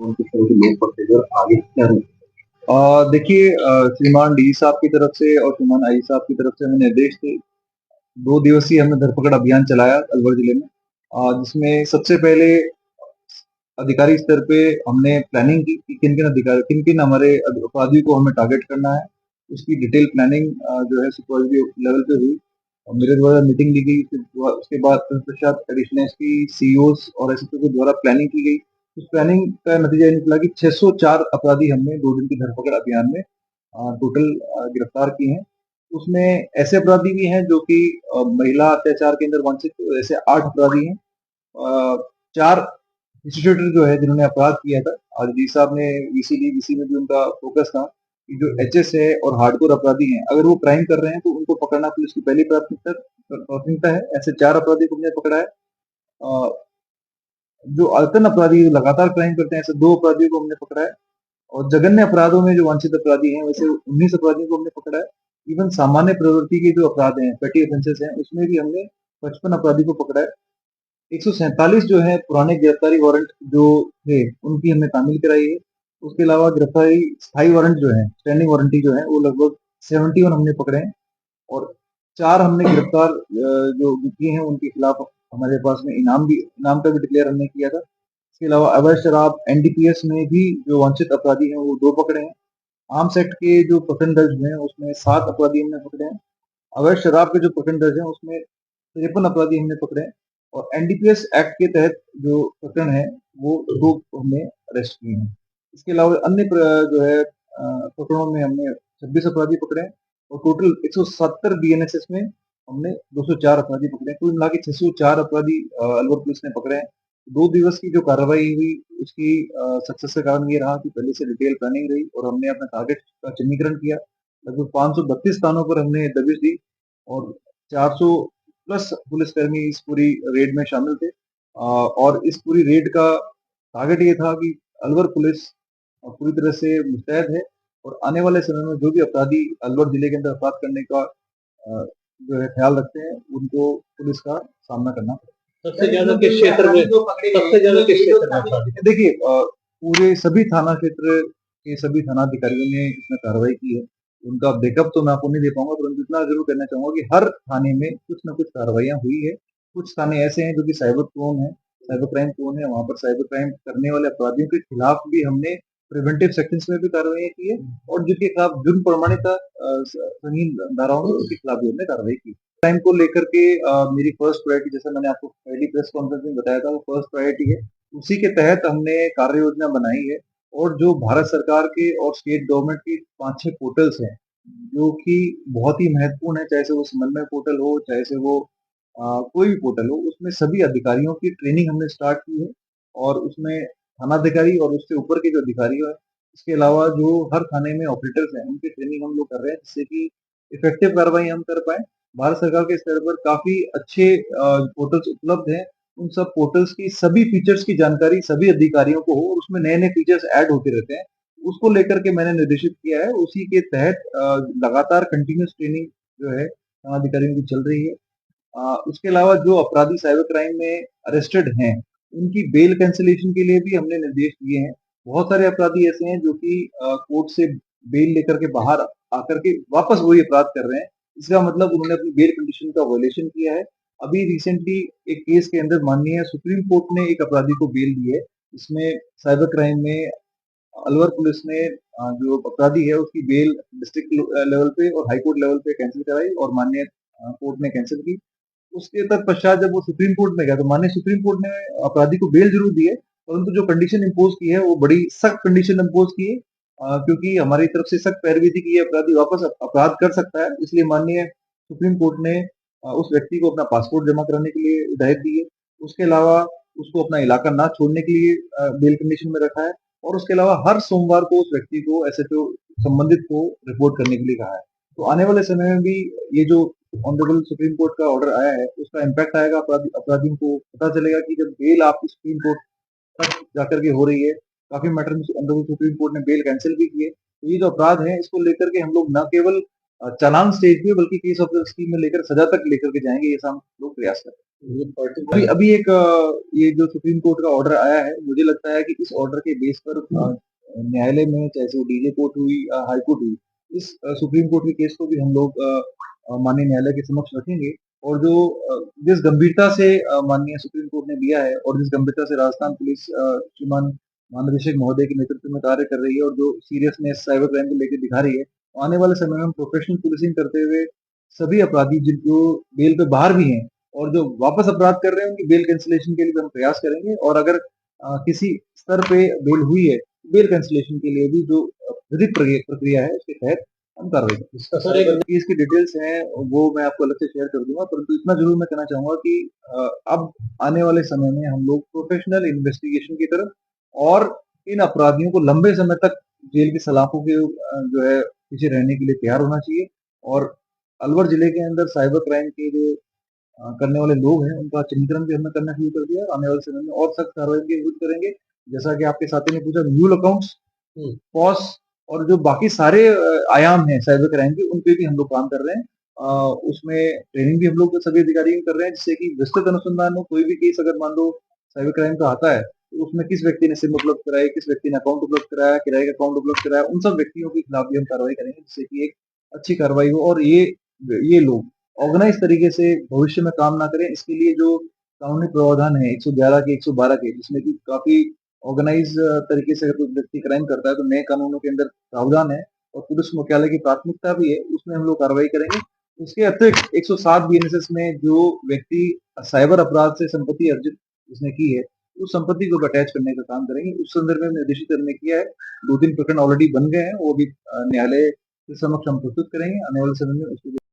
और किस तरह के लोग पड़ते थे और आगे क्या रूप? देखिए, श्रीमान डी साहब की तरफ से और श्रीमान आई साहब की तरफ से हमें निर्देश थे। 2 दिवसीय हमने धरपकड़ अभियान चलाया अलवर जिले में, जिसमें सबसे पहले अधिकारी स्तर पे हमने प्लानिंग की कि किन-किन हमारे अपराधियों को हमें टारगेट करना है। उसकी डिटेल प्लानिंग जो है सुपरवाइजरी लेवल पे हुई और मेरे द्वारा मीटिंग ली गई। फिर उसके बाद तत्पश्चात एडिशनल एसपी, सीईओज़ और एसएसपी के द्वारा प्लानिंग की गई। उस प्लानिंग का नतीजा ये निकला कि 604 अपराधी हमने 2 दिन की धरपकड़ अभियान में टोटल गिरफ्तार किए हैं। उसमें ऐसे अपराधी भी हैं जो कि महिला अत्याचार के अंदर वांछित ऐसे 8 अपराधी हैं। 4 इंस्टीट्यूटर जो है जिन्होंने अपराध किया था, और जी साहब ने वीसी में भी उनका फोकस था कि जो एचएस है और हार्डकोर अपराधी हैं, अगर वो क्राइम कर रहे हैं तो उनको पकड़ना पुलिस की पहली प्राथमिकता है। ऐसे 4 अपराधी को हमने पकड़ा है। अ, जो आयतन अपराधी लगातार क्राइम करते हैं, ऐसे 2 अपराधियों को हमने पकड़ा है। और जघन्य अपराधों में जो वांछित अपराधी हैं, वैसे 19 अपराधियों को हमने पकड़ा है। इवन सामान्य प्रवृत्ति के जो अपराध हैं, पेटी ऑफेंसेस हैं, उसमें भी हमने 55 अपराधी को पकड़ा है। 147 जो है पुराने गिरफ्तारी वारंट जो थे, उनकी हमने तामील कराई है। उसके अलावा गिरफ्तारी स्थायी वारंट जो है, स्टैंडिंग वारंटी जो है, वो लगभग 71 हमने पकड़े हैं और 4 हमने गिरफ्तार जो किए हैं, उनके खिलाफ हमारे पास में इनाम का भी डिक्लेयर हमने किया था। इसके अलावा अवैध शराब, एनडीपीएस में भी जो वांछित अपराधी हैं, वो 2 पकड़े हैं। आर्म्स एक्ट के जो प्रकरण दर्ज हुए हैं, उसमें 7 अपराधी हमने पकड़े हैं। अवैध शराब के जो प्रकरण दर्ज हैं, उसमें 53 अपराधी हमने पकड़े हैं और एनडीपीएस एक्ट के तहत जो प्रकरण है, वो 2 हमने अरेस्ट किए हैं। इसके अलावा अन्य जो है प्रकरणों में हमने 26 अपराधी पकड़े हैं और टोटल 170 बीएनएसएस में हमने 204 अपराधी पकड़े हैं। कुल मिला के 604 अपराधी अलवर पुलिस ने पकड़े हैं। 2 दिवस की जो कार्रवाई हुई, उसकी सक्सेस का कारण ये रहा कि पहले से डिटेल प्लानिंग रही और हमने अपना टारगेट का चिन्हीकरण किया। लगभग 532 स्थानों पर हमने दबिश दी और 400 प्लस पुलिसकर्मी इस पूरी रेड में शामिल थे। और इस पूरी रेड का टारगेट ये था कि अलवर पुलिस पूरी तरह से मुस्तैद है और आने वाले समय में जो भी अपराधी अलवर जिले के अंदर अपराध करने का जो है ख्याल रखते हैं, उनको पुलिस का सामना करना पड़ेगा। सबसे ज्यादा किस क्षेत्र में सबसे ज्यादा किस क्षेत्र में अपराधी? देखिए, पूरे सभी थाना क्षेत्र के सभी थानाधिकारियों ने इसमें कार्रवाई की है। उनका ब्रेकअप तो मैं आपको नहीं दे पाऊँगा, परंतु इतना ज़रूर कहना चाहूँगा कि हर थाने में कुछ न कुछ कार्रवाइयाँ हुई है। कुछ थाने ऐसे हैं जो कि साइबर प्रोन हैं, साइबर क्राइम प्रोन है, वहाँ पर साइबर क्राइम करने वाले अपराधियों के खिलाफ भी हमने प्रिवेंटिव सेक्शंस में भी कार्रवाइयाँ की है और जिनके खिलाफ जुर्म प्रमाणित संगीन धाराओं में उनके खिलाफ भी हमने कार्रवाई की। क्राइम को लेकर के मेरी फर्स्ट प्रायोरिटी, जैसा मैंने आपको पहली प्रेस कॉन्फ्रेंस में बताया था, वो फर्स्ट प्रायोरिटी है। उसी के तहत हमने कार्य योजना बनाई है और जो भारत सरकार के और स्टेट गवर्नमेंट की 5-6 पोर्टल्स हैं, जो कि बहुत ही महत्वपूर्ण है, चाहे से वो समन्वय पोर्टल हो, चाहे से वो कोई भी पोर्टल हो, उसमें सभी अधिकारियों की ट्रेनिंग हमने स्टार्ट की है और उसमें थानाधिकारी और उससे ऊपर के जो अधिकारी हैं, इसके अलावा जो हर थाने में ऑपरेटर्स हैं, उनकी ट्रेनिंग हम लोग कर रहे हैं, जिससे कि इफेक्टिव कार्रवाई हम कर पाएँ। भारत सरकार के स्तर पर काफ़ी अच्छे पोर्टल्स उपलब्ध हैं। उन सब पोर्टल्स की सभी फीचर्स की जानकारी सभी अधिकारियों को हो और उसमें नए-नए फीचर्स ऐड होते रहते हैं। उसको लेकर के मैंने निर्देशित किया है। उसी के तहत लगातार कंटीन्यूअस ट्रेनिंग जो है थानाधिकारियों की चल रही है। उसके अलावा जो अपराधी साइबर क्राइम में अरेस्टेड हैं, उनकी बेल कैंसलेशन के लिए भी हमने निर्देश दिए हैं। बहुत सारे अपराधी ऐसे हैं जो कि कोर्ट से बेल लेकर के बाहर आकर के वापस वही अपराध कर रहे हैं। इसका मतलब उन्होंने अपनी बेल कंडीशन का वायलेशन किया है। अभी रिसेंटली एक केस के अंदर माननीय सुप्रीम कोर्ट ने एक अपराधी को बेल दी है। इसमें साइबर क्राइम में अलवर पुलिस ने जो अपराधी है उसकी बेल डिस्ट्रिक्ट लेवल पे और हाई कोर्ट लेवल पे कैंसल कराई और माननीय कोर्ट ने कैंसल की। उसके तत्पश्चात जब वो सुप्रीम कोर्ट में गया तो माननीय सुप्रीम कोर्ट ने अपराधी को बेल जरूर दी है, परंतु जो कंडीशन इम्पोज की है वो बड़ी सख्त कंडीशन इम्पोज की है, क्योंकि हमारी तरफ से सख्त पैरवी थी कि ये अपराधी वापस अपराध कर सकता है। इसलिए माननीय सुप्रीम कोर्ट ने उस व्यक्ति को अपना पासपोर्ट जमा कराने के लिए हिदायत दी है। उसके अलावा उसको अपना इलाका ना छोड़ने के लिए बेल कंडीशन में रखा है और उसके अलावा हर सोमवार को उस व्यक्ति को एसएचओ संबंधित को रिपोर्ट करने के लिए कहा है। तो आने वाले समय में भी ये जो ऑनरेबल सुप्रीम कोर्ट का ऑर्डर आया है, उसका इम्पैक्ट आएगा। अपराधियों को पता चलेगा कि जब बेल आपकी सुप्रीम कोर्ट तक जाकर के हो रही है, काफ़ी मैटर में ऑनरेबल सुप्रीम कोर्ट ने बेल कैंसल भी की है। तो ये जो अपराध है, इसको लेकर के हम लोग ना केवल चालान स्टेज पे बल्कि केस ऑफिसर स्कीम में लेकर सजा तक लेकर के जाएंगे, ये हम लोग प्रयास कर रहे हैं। अभी अभी एक ये जो सुप्रीम कोर्ट का ऑर्डर आया है, मुझे लगता है कि इस ऑर्डर के बेस पर न्यायालय में, चाहे वो डीजे कोर्ट हुई या हाई कोर्ट हुई, इस सुप्रीम कोर्ट के केस को भी हम लोग माननीय न्यायालय के समक्ष रखेंगे। और जो जिस गंभीरता से माननीय सुप्रीम कोर्ट ने लिया है और जिस गंभीरता से राजस्थान पुलिस श्रीमान महानिदेशक महोदय के नेतृत्व में कार्य कर रही है और जो सीरियसनेस साइबर क्राइम को लेकर दिखा रही है, आने वाले समय में हम प्रोफेशनल पुलिसिंग करते हुए सभी अपराधी जो बेल पे बाहर भी हैं और जो वापस अपराध कर रहे हैं, उनकी बेल कैंसिलेशन के लिए भी हम प्रयास करेंगे। और अगर किसी स्तर पे बेल हुई है, बेल कैंसिलेशन के लिए भी जो विधिक प्रक्रिया है उसके तहत हम कार्रवाई करेंगे। सर, एक केस की डिटेल्स हैं वो मैं आपको अलग से शेयर कर दूंगा, परंतु इतना जरूर मैं कहना चाहूंगा कि अब आने वाले समय में हम लोग प्रोफेशनल इन्वेस्टिगेशन की तरफ और इन अपराधियों को लंबे समय तक जेल की सलाखों के जो है पीछे रहने के लिए तैयार होना चाहिए। और अलवर जिले के अंदर साइबर क्राइम के जो करने वाले लोग हैं, उनका चिन्हीकरण भी हमने करना शुरू कर दिया है। आने वाले समय में और सख्त कार्रवाई के विरुद्ध करेंगे। जैसा कि आपके साथी ने पूछा, म्यूल अकाउंट्स, पॉस और जो बाकी सारे आयाम हैं साइबर क्राइम के, उन पे भी हम लोग काम कर रहे हैं। उसमें ट्रेनिंग भी हम लोग सभी अधिकारियों कर रहे हैं, जिससे कि विस्तृत अनुसंधान हो। कोई भी केस अगर मान लो साइबर क्राइम का आता है, तो उसमें किस व्यक्ति ने सिम उपलब्ध कराई, किस व्यक्ति ने अकाउंट उपलब्ध कराया, किराए का अकाउंट उपलब्ध कराया, उन सब व्यक्तियों के खिलाफ भी हम कार्रवाई करेंगे, जिससे कि एक अच्छी कार्रवाई हो और ये लोग ऑर्गेनाइज तरीके से भविष्य में काम ना करें। इसके लिए जो कानूनी प्रावधान है 111 के 112 के, जिसमें कि काफी ऑर्गेनाइज तरीके से अगर कोई व्यक्ति क्राइम करता है तो नए कानूनों के अंदर प्रावधान है और पुलिस मुख्यालय की प्राथमिकता भी है, उसमें हम लोग कार्रवाई करेंगे। उसके अतिरिक्त 107 बीएनएसएस में जो व्यक्ति साइबर अपराध से संपत्ति अर्जित जिसने की है, उस संपत्ति को अटैच करने का काम करेंगे। उस संदर्भ में निर्देशित करने किया है। 2-3 प्रकरण ऑलरेडी बन गए हैं, वो भी न्यायालय के समक्ष हम प्रस्तुत करेंगे आने वाले समय में। उसके